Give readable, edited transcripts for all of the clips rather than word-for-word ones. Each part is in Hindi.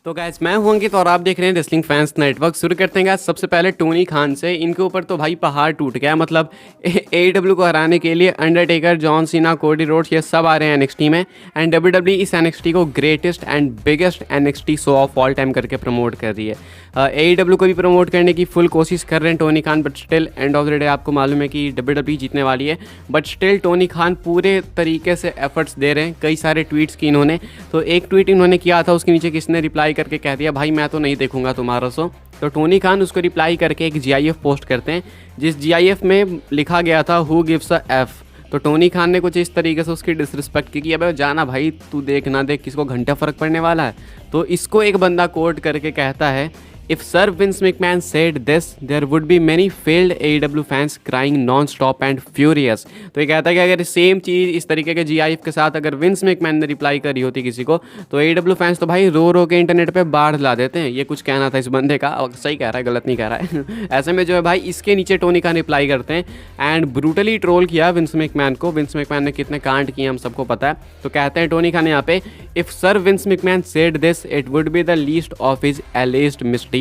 तो गाइस मैं हूं अंकित और आप देख रहे हैं रेसलिंग फैंस नेटवर्क। शुरू करते हैं गाइस सबसे पहले टोनी खान से। इनके ऊपर तो भाई पहाड़ टूट गया। मतलब AEW को हराने के लिए Undertaker, John Cena, Cody Rhodes ये सब आ रहे हैं NXT में। एंड WWE इस NXT को greatest and biggest NXT show off all time करके प्रमोट कर रही है। AEW को भी प्रमोट करने की फुल कोशिश कर रहे हैं Tony Khan, but still end of the day आपको मालूम है कि WWE जीतने वाली है। बट स्टिल टोनी खान पूरे तरीके से एफर्ट्स दे रहे हैं। कई सारे ट्वीट्स की इन्होंने, तो एक ट्वीट इन्होंने किया था, उसके नीचे किसने रिप्लाई करके कह दिया भाई मैं तो नहीं देखूंगा तुम्हारा शो। तो टोनी खान उसको रिप्लाई करके एक GIF पोस्ट करते हैं, जिस GIF में लिखा गया था हु गिव्स अ एफ। तो टोनी खान ने कुछ इस तरीके से उसकी डिसरिस्पेक्ट की कि अबे जाना भाई, तू देख ना देख, किसको घंटा फ़र्क पड़ने वाला है। तो इसको एक बंदा कोट करके कहता है, If Sir Vince McMahon said this, there would be many failed AEW fans crying non-stop and furious। तो ये कहता है कि अगर सेम चीज़ इस तरीके के GIF के साथ अगर विंस मैकमैन ने रिप्लाई करी होती किसी को, तो AEW फैंस तो भाई रो रो के इंटरनेट पे बाढ़ ला देते हैं। ये कुछ कहना था इस बंदे का, और सही कह रहा है, गलत नहीं कह रहा है। ऐसे में जो है भाई इसके नीचे टोनी खान रिप्लाई करते हैं एंड ब्रूटली ट्रोल किया विंस मैकमैन को। विंस मैकमैन ने कितने कांड किए हम सबको पता है। तो कहते हैं टोनी खान यहाँ पे, if sir Vince McMahon said this it would be the least of his alleged misdeeds.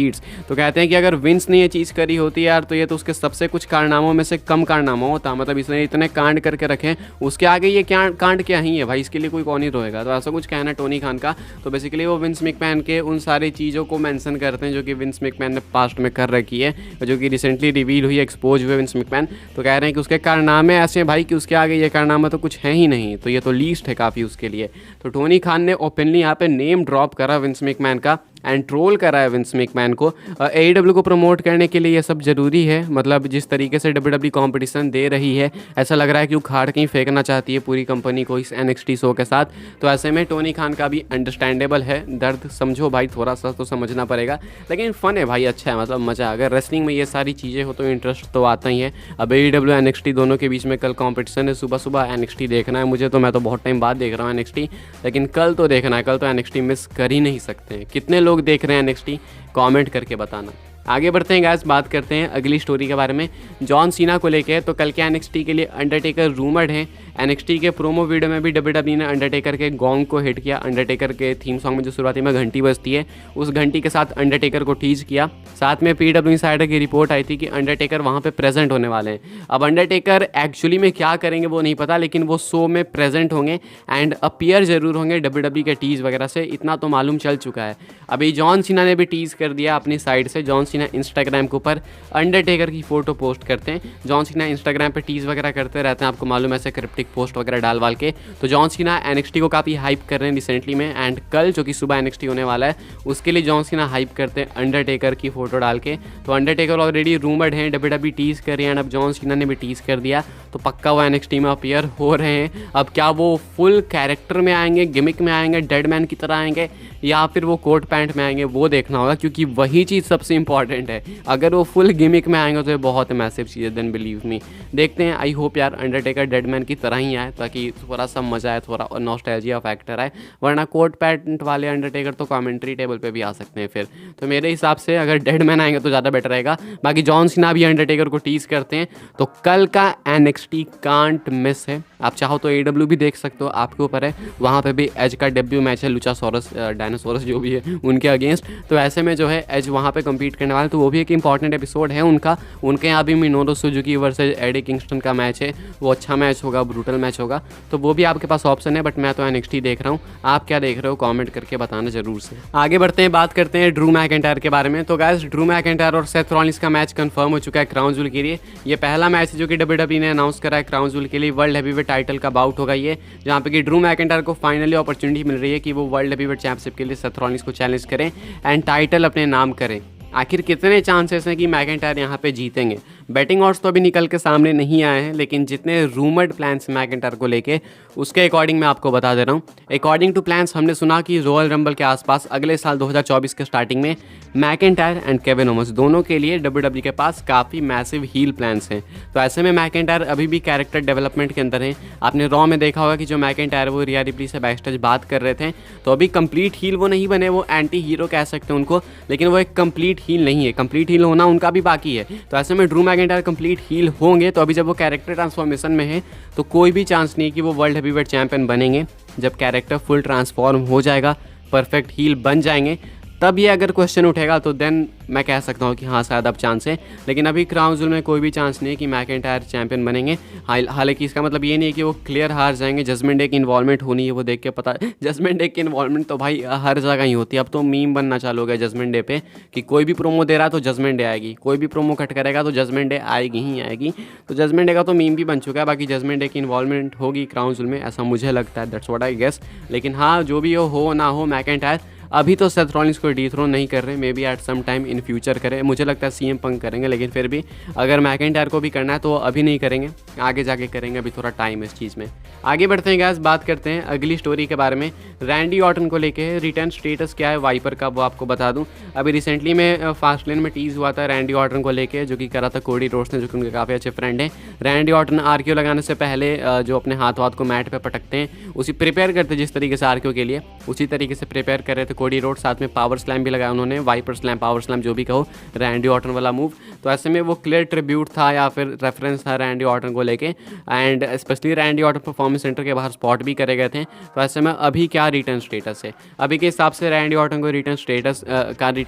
तो कहते हैं कि अगर विंस ने ये चीज़ करी होती यार, तो ये तो उसके सबसे कुछ कारनामों में से कम कारनामा होता। मतलब इसने इतने कांड करके रखे, उसके आगे ये क्या कांड क्या ही है भाई, इसके लिए कोई कौन ही रोएगा। तो ऐसा कुछ कहना है टोनी खान का। तो बेसिकली वो विंस मैकमैन के उन सारी चीज़ों को मेंशन करते हैं जो कि विंस मैकमैन ने पास्ट में कर रखी है, जो कि रिसेंटली रिवील हुई, एक्सपोज हुए विंस मैकमैन। तो कह रहे हैं कि उसके कारनामे ऐसे हैं भाई कि उसके आगे ये कारनामा तो कुछ है ही नहीं, तो ये तो लीस्ट है काफ़ी उसके लिए। तो टोनी खान ने ओपनली यहाँ पे नेम ड्रॉप करा विंस मैकमैन का एंड ट्रोल करा है विंस मैकमैन को। AEW को प्रमोट करने के लिए ये सब ज़रूरी है। मतलब जिस तरीके से WWE कंपटीशन दे रही है, ऐसा लग रहा है कि वो खाड़ कहीं फेंकना चाहती है पूरी कंपनी को इस NXT शो के साथ। तो ऐसे में टोनी खान का भी अंडरस्टैंडेबल है, दर्द समझो भाई, थोड़ा सा तो समझना पड़ेगा। लेकिन फ़न है भाई, अच्छा है, मतलब मज़ा। अगर रेसलिंग में ये सारी चीज़ें हो तो इंटरेस्ट तो आता ही है। अब AEW NXT दोनों के बीच में कल कॉम्पिटिशन है, सुबह सुबह NXT देखना है मुझे। तो मैं तो बहुत टाइम बाद देख रहा हूँ NXT, लेकिन कल तो देखना है। कल तो NXT मिस कर ही नहीं सकते हैं। कितने लोग देख रहे हैं NXT, कमेंट करके बताना। आगे बढ़ते हैं गाइस, बात करते हैं अगली स्टोरी के बारे में, जॉन सीना को लेके। तो कल के NXT के लिए अंडरटेकर रूमर्ड हैं। NXT के प्रोमो वीडियो में भी WWE ने अंडरटेकर के गोंग को हिट किया। अंडरटेकर के थीम सॉन्ग में जो शुरुआती में घंटी बजती है, उस घंटी के साथ अंडरटेकर को टीज किया। साथ में PW इनसाइडर की रिपोर्ट आई थी कि अंडरटेकर वहाँ पे प्रेजेंट होने वाले हैं। अब अंडरटेकर एक्चुअली में क्या करेंगे वो नहीं पता, लेकिन वो शो में प्रेजेंट होंगे एंड अपीयर जरूर होंगे WWE के टीज वगैरह से, इतना तो मालूम चल चुका है। अभी जॉन सीना ने भी टीज कर दिया अपनी साइड से। जॉन सीना इंस्टाग्राम के ऊपर अंडरटेकर की फोटो पोस्ट करते हैं। जॉन सीना इंस्टाग्राम पे टीज वगैरह करते रहते हैं, आपको मालूम है, ऐसे क्रिप्टिक पोस्ट वगैरह डाल वाल के। तो जॉन सीना NXT को काफ़ी हाइप कर रहे हैं रिसेंटली में। एंड कल जो कि सुबह NXT होने वाला है, उसके लिए जॉन सीना हाइप करते हैं अंडरटेकर की फोटो डाल के। तो अंडरटेकर ऑलरेडी रूमर्ड हैं, WWE टीज कर रही है, एंड अब जॉन सीना ने भी टीज कर दिया। तो पक्का वो NXT में अपीयर हो रहे हैं। अब क्या वो फुल कैरेक्टर में आएंगे, गिमिक में आएंगे, डेड मैन की तरह आएंगे, या फिर वो कोट पैंट में आएंगे, वो देखना होगा, क्योंकि वही चीज़ सबसे इंपॉर्टेंट है। अगर वो फुल गिमिक में आएंगे तो ये बहुत मैसिव चीज़ है, देन बिलीव मी। देखते हैं, आई होप यार अंडरटेकर डेडमैन की तरह ही आए, ताकि थोड़ा सा मजा आए, थोड़ा नॉस्टैल्जिया फैक्टर आए। वरना कोट पैंट वाले अंडरटेकर तो कमेंट्री टेबल पे भी आ सकते हैं फिर। तो मेरे हिसाब से अगर डेडमैन आएंगे तो ज़्यादा बेटर रहेगा। बाकी जॉन सीना भी अंडरटेकर को टीज करते हैं। तो कल का NXT कांट मिस है। आप चाहो तो AEW भी देख सकते हो, आपके ऊपर है। वहाँ पे भी एज का डेब्यू मैच है, लुचासोरस डायनासोरस जो भी है उनके अगेंस्ट। तो ऐसे में जो है एज वहाँ पे कम्पीट करने वाले, तो वो भी एक इंपॉर्टेंट एपिसोड है उनका। उनके यहाँ भी Minoru Suzuki versus Eddie Kingston का मैच है, वो अच्छा मैच होगा, ब्रूटल मैच होगा। तो वो भी आपके पास ऑप्शन है, बट मैं तो NXT देख रहा हूँ। आप क्या देख रहे हो, कॉमेंट करके बताना जरूर से। आगे बढ़ते हैं, बात करते हैं ड्रू मैकिंटायर के बारे में। तो गाइस, ड्रू मैकिंटायर और सेथ रॉलिंस का मैच कंफर्म हो चुका है क्राउन जूल के लिए। ये पहला मैच है जो कि WWE ने अनाउंस करा है क्राउन जूल के लिए। वर्ल्ड हैवीवेट टाइटल का बाउट होगा ये, जहाँ पे कि ड्रू मैकिंटायर को फाइनली अपॉर्चुनिटी मिल रही है कि वो वर्ल्ड हैवीवेट चैंपियनशिप के लिए सेथ रॉलिंस को चैलेंज करें एंड टाइटल अपने नाम करें। आखिर कितने चांसेस हैं कि मैकिंटायर यहाँ पे जीतेंगे? बैटिंग ऑड्स तो अभी निकल के सामने नहीं आए हैं, लेकिन जितने रूमर्ड प्लान्स मैकिंटायर को लेके, उसके अकॉर्डिंग मैं आपको बता दे रहा हूँ। अकॉर्डिंग टू प्लान्स हमने सुना कि रॉयल रंबल के आसपास अगले साल 2024 के स्टार्टिंग में मैकिंटायर एंड केविन ओवंस दोनों के लिए WWE के पास काफ़ी मैसिव हील प्लान्स हैं। तो ऐसे में मैकिंटायर अभी भी कैरेक्टर डेवलपमेंट के अंदर हैं। आपने रॉ में देखा होगा कि जो मैकिंटायर वो रिया रिप्ली से बैकस्टेज बात कर रहे थे, तो अभी कंप्लीट हील वो नहीं बने, वो एंटी हीरो कह सकते हैं उनको, लेकिन वो एक कंप्लीट हील नहीं है। कंप्लीट हील होना उनका भी बाकी है। तो ऐसे में ड्रू मैकिंटायर कंप्लीट हील होंगे, तो अभी जब वो कैरेक्टर ट्रांसफॉर्मेशन में है, तो कोई भी चांस नहीं कि वो वर्ल्ड हैवीवेट चैंपियन बनेंगे। जब कैरेक्टर फुल ट्रांसफॉर्म हो जाएगा, परफेक्ट हील बन जाएंगे, तब ये अगर क्वेश्चन उठेगा तो देन मैं कह सकता हूँ कि हाँ शायद अब चांस है, लेकिन अभी क्राउन जूल में कोई भी चांस नहीं है कि मैकिंटायर चैंपियन बनेंगे। हालांकि इसका मतलब ये नहीं है कि वो क्लियर हार जाएंगे, जजमेंट डे की इन्वॉल्वमेंट होनी है, वो देख के पता जजमेंट डे की इन्वॉल्वमेंट तो भाई हर जगह ही होती है। अब तो मीम बनना चालू हो गया जजमेंट डे पे कि कोई भी प्रोमो दे रहा है तो जजमेंट डे आएगी, कोई भी प्रोमो कट करेगा तो जजमेंट डे आएगी ही आएगी। तो जजमेंट डे का तो मीम भी बन चुका है। बाकी जजमेंट डे की इन्वॉल्वमेंट होगी क्राउन जूल में, ऐसा मुझे लगता है, दैट्स व्हाट आई गेस। लेकिन हाँ जो भी हो ना हो, मैकिंटायर अभी तो सेथ रॉलिंस को डीथ्रोन नहीं कर रहे, may be at some time in future करें। मुझे लगता है सीएम पंक करेंगे, लेकिन फिर भी अगर मैकिंटायर को भी करना है तो अभी नहीं करेंगे, आगे जाके करेंगे, अभी थोड़ा टाइम है इस चीज़ में। आगे बढ़ते हैं गाइस, बात करते हैं अगली स्टोरी के बारे में। रैंडी ऑर्टन को लेके रिटर्न स्टेटस क्या है वाइपर का, वो आपको बता दूं। अभी रिसेंटली में फास्ट लेन में टीज हुआ था रैंडी ऑर्टन को लेके, जो कि करा था कोडी रोड्स ने, जो कि उनके काफ़ी अच्छे फ्रेंड हैं। रैंडी ऑर्टन आरक्यू लगाने से पहले जो अपने हाथ वाथ को मैट पे पटकते हैं, उसी प्रिपेयर करते जिस तरीके से आरक्यू के लिए, उसी तरीके से प्रिपेयर कर रहे थे कोडी रोड। साथ में पावर स्लैम भी लगाया उन्होंने, वाइपर स्लैम, पावर स्लैम जो भी कहो, रैंडी ऑर्टन वाला मूव। तो ऐसे में वो क्लियर ट्रिब्यूट था या फिर रेफरेंस था रैंडी ऑर्टन को लेके, and specially Randy Orton performance centre के बाहर स्पॉट भी करे गए थे। तो ऐसे में अभी क्या रिटर्न स्टेटस है, अभी के हिसाब से रैंडी ऑर्टन को रिटर्न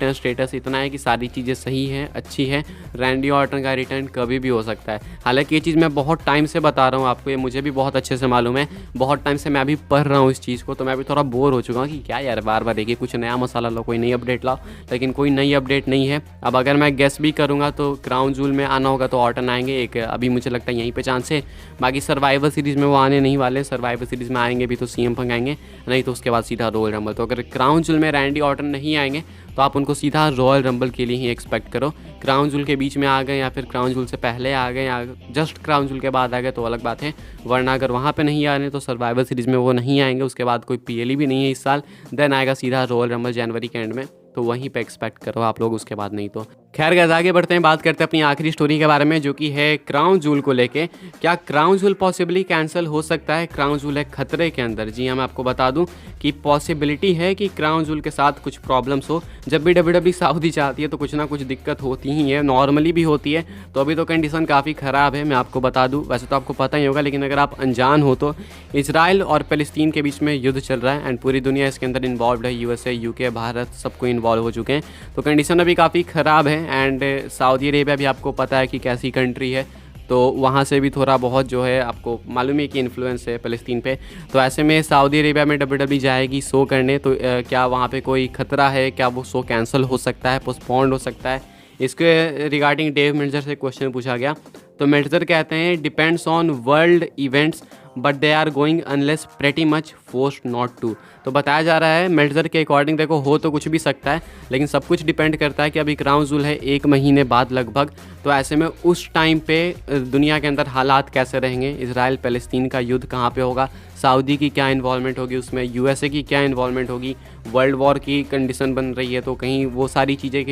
स्टेटस इतना है कि सारी चीज़ें सही हैं, अच्छी है। रैंडी ऑर्टन का रिटर्न कभी भी हो सकता है। हालांकि ये चीज़ मैं बहुत टाइम से बता रहा हूँ आपको, ये मुझे भी बहुत अच्छे से मालूम है, बहुत टाइम से मैं भी पढ़ रहा हूँ इस चीज़ को, तो मैं भी थोड़ा बोर हो चुका हूँ कि क्या यार बार बार देखिए कुछ नया मसाला लो, कोई नई अपडेट लाओ, लेकिन कोई नई अपडेट नहीं है। अब अगर मैं गेस भी करूँगा तो क्राउन जूल में आना होगा तो ऑर्टन आएंगे, एक अभी मुझे लगता है यहीं पे चांस है। बाकी सर्वाइवर सीरीज़ में वो आने नहीं वाले, सर्वाइवर सीरीज़ में आएंगे भी तो सीएम पंक आएंगे, नहीं तो उसके बाद सीधा रॉयल रंबल। तो अगर क्राउन जूल में रैंडी ऑर्टन नहीं आएंगे तो आप उनको सीधा रॉयल रंबल के लिए ही एक्सपेक्ट करो। क्राउन जूल के बीच में आ गए या फिर क्राउन जूल से पहले आ गए या जस्ट क्राउन जूल के बाद आ गए तो अलग बात है, वरना अगर वहाँ पे नहीं आ रहे तो सर्वाइवर सीरीज़ में वो नहीं आएंगे। उसके बाद कोई पीएलई भी नहीं है इस साल, देन आएगा सीधा रॉयल रंबल जनवरी के एंड में, तो वहीं पे एक्सपेक्ट करो आप लोग, उसके बाद नहीं तो। खैर गाइस आगे बढ़ते हैं, बात करते हैं अपनी आखिरी स्टोरी के बारे में, जो कि है क्राउन जूल को लेके। क्या क्राउन जूल पॉसिबली कैंसिल हो सकता है? क्राउन जूल है खतरे के अंदर। जी हाँ, मैं आपको बता दूं कि पॉसिबिलिटी है कि क्राउन जूल के साथ कुछ प्रॉब्लम्स हो। जब भी डब्ल्यूडब्ल्यूई सऊदी चाहती है तो कुछ ना कुछ दिक्कत होती ही है, नॉर्मली भी होती है। तो अभी तो कंडीशन काफ़ी ख़राब है, मैं आपको बता दूँ, वैसे तो आपको पता ही होगा, लेकिन अगर आप अनजान हो तो इजराइल और फ़लस्तीन के बीच में युद्ध चल रहा है एंड पूरी दुनिया इसके अंदर इन्वॉल्व है, यूएसए, यूके, भारत, सबको इन्वॉल्व हो चुके हैं। तो कंडीशन अभी काफ़ी ख़राब है। एंड सऊदी अरेबिया भी आपको पता है कि कैसी कंट्री है, तो वहाँ से भी थोड़ा बहुत जो है आपको मालूम है कि इन्फ्लुएंस है फ़लस्तीन पे। तो ऐसे में सऊदी अरेबिया में डब्ल्यूडब्ल्यूई जाएगी शो करने, तो क्या वहाँ पे कोई खतरा है? क्या वो शो कैंसिल हो सकता है, पोस्टपोन्ड हो सकता है? इसके रिगार्डिंग डेव मेल्जर से क्वेश्चन पूछा गया, तो मेल्जर कहते हैं depends on world events but they are going unless pretty much forced not to. तो बताया जा रहा है मेल्जर के अकॉर्डिंग, देखो हो तो कुछ भी सकता है, लेकिन सब कुछ डिपेंड करता है कि अभी क्राउन जूल है 1 महीने बाद लगभग, तो ऐसे में उस टाइम पे दुनिया के अंदर हालात कैसे रहेंगे, इजराइल फ़लस्तीन का युद्ध कहाँ पे होगा, सऊदी की क्या इन्वॉल्वमेंट होगी उसमें, यूएसए की क्या इन्वॉल्वमेंट होगी, वर्ल्ड वॉर की कंडीशन बन रही है, तो कहीं वो सारी चीज़ों के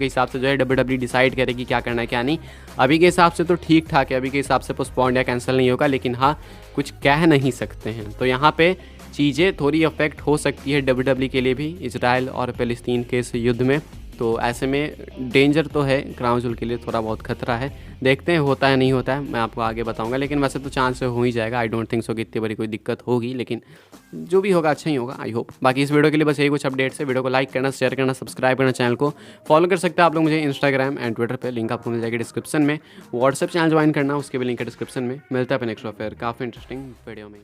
हिसाब से जो है डब्ल्यूडब्ल्यूई डिसाइड करेगी क्या करना है क्या नहीं। अभी के हिसाब से तो ठीक ठाक है, अभी के हिसाब से पोस्टपोन्ड या कैंसिल नहीं होगा, लेकिन हाँ कुछ कह नहीं सकते हैं। तो यहाँ पे चीज़ें थोड़ी अफेक्ट हो सकती है डब्ल्यूडब्ल्यूई के लिए भी, इजराइल और फ़लस्तीन के इस युद्ध में। तो ऐसे में डेंजर तो है, क्राउन जूल के लिए थोड़ा बहुत खतरा है, देखते हैं होता है नहीं होता है, मैं आपको आगे बताऊंगा। लेकिन वैसे तो चांस हो ही जाएगा, आई डोंट थिंक सो कि इतनी बड़ी कोई दिक्कत होगी, लेकिन जो भी होगा अच्छा ही होगा, आई होप। बाकी इस वीडियो के लिए बस यही कुछ अपडेट्स है। वीडियो को लाइक करना, शेयर करना, सब्सक्राइब करना, चैनल को फॉलो कर सकते हैं आप लोग मुझे इंस्टाग्राम एंड ट्विटर पे, लिंक आपको मिल जाएगी डिस्क्रिप्शन में। व्हाट्सएप चैनल ज्वाइन करना, उसके भी लिंक है डिस्क्रिप्शन में। मिलता है अपने नेक्स्ट फिर काफ़ी इंटरेस्टिंग वीडियो में।